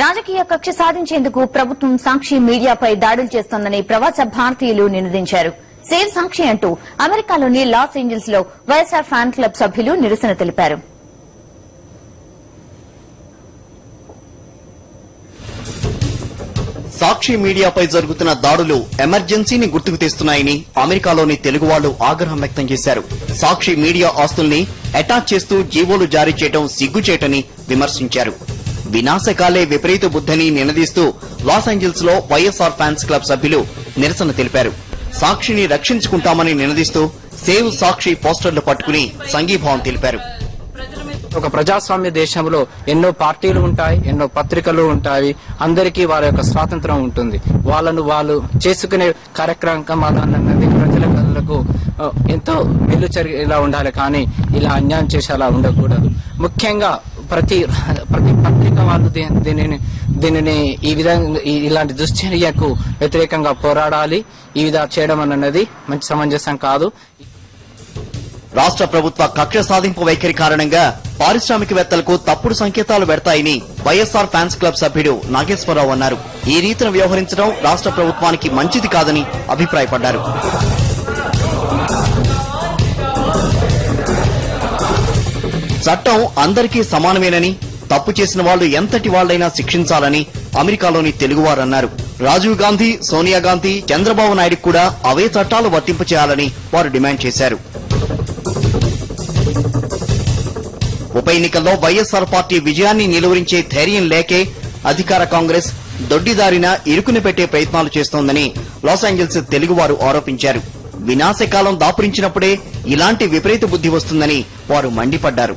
రాజకీయ కక్ష సాధించేందుకు ప్రభుత్వం సాక్షి మీడియాపై దాడులు చేస్తోందని ప్రవాస భారతీయులు నినదించారు. సేవ్ సాక్షి అంటూ అమెరికాలోని లాస్ ఏంజల్స్ లో వైఎస్ఆర్ ఫ్యాన్ క్లబ్ సభ్యులు నిరసన తెలిపారు. సాక్షి మీడియాపై జరుగుతున్న దాడులు ఎమర్జెన్సీని గుర్తుకు తెస్తున్నాయని అమెరికాలోని తెలుగు వాళ్లు ఆగ్రహం వ్యక్తం చేశారు. సాక్షి మీడియా ఆస్తుల్ని అటాచ్ చేస్తూ జీవోలు జారీ చేయడం సిగ్గుచేటని విమర్శించారు. వినాశకాలే విపరీత బుద్దని నినదీస్తూ లాస్ ఏంజల్స్ లో వైఎస్ఆర్ ఫ్యాన్స్ క్లబ్ సభ్యులు నిరసన తెలిపారు. సాక్షిని రక్షించుకుంటామని నినదీస్తూ సేవ్ సాక్షి పోస్టర్లు పట్టుకుని సంఘీభావం తెలిపారు. ఒక ప్రజాస్వామ్య దేశంలో ఎన్నో పార్టీలు ఉంటాయి, ఎన్నో పత్రికలు ఉంటాయి. అందరికీ వారి యొక్క స్వాతంత్రం ఉంటుంది. వాళ్ళు చేసుకునే కార్యక్రమాలన్నది ప్రజలకు ఎంతో మేలు జరిగేలా ఉండాలి, కానీ ఇలా అన్యాయం చేసేలా ఉండకూడదు. ముఖ్యంగా ప్రతి పత్రిక వాళ్ళు దీనిని ఈ విధంగా ఇలాంటి దుశ్చర్యకు వ్యతిరేకంగా పోరాడాలి. ఈ విధంగా చేయడం అన్నది మంచి సమంజసం కాదు. రాష్ట్ర ప్రభుత్వ కక్ష సాధింపు వైఖరి కారణంగా పారిశ్రామికవేత్తలకు తప్పుడు సంకేతాలు పెడతాయని వైఎస్ఆర్ ఫ్యాన్స్ క్లబ్ సభ్యుడు నాగేశ్వరరావు అన్నారు. ఈ రీతిన వ్యవహరించడం రాష్ట్ర ప్రభుత్వానికి మంచిది కాదని అభిప్రాయపడ్డారు. చట్టం అందరికీ సమానమేనని, తప్పు చేసిన వాళ్లు ఎంతటి వాళ్లైనా శిక్షించాలని అమెరికాలోని తెలుగువారన్నారు. రాజీవ్ గాంధీ, సోనియా గాంధీ, చంద్రబాబు నాయుడు కూడా అవే చట్టాలు వర్తింపచేయాలని వారు డిమాండ్ చేశారు. ఉప ఎన్నికల్లో వైఎస్ఆర్ పార్టీ విజయాన్ని నిలువరించే ధైర్యం లేకే అధికార కాంగ్రెస్ దొడ్డిదారిన ఇరుకుని పెట్టే ప్రయత్నాలు చేస్తోందని లాస్ ఏంజల్స్ తెలుగువారు ఆరోపించారు. వినాశకాలం దాపురించినప్పుడే ఇలాంటి విపరీత బుద్ధి వస్తుందని వారు మండిపడ్డారు.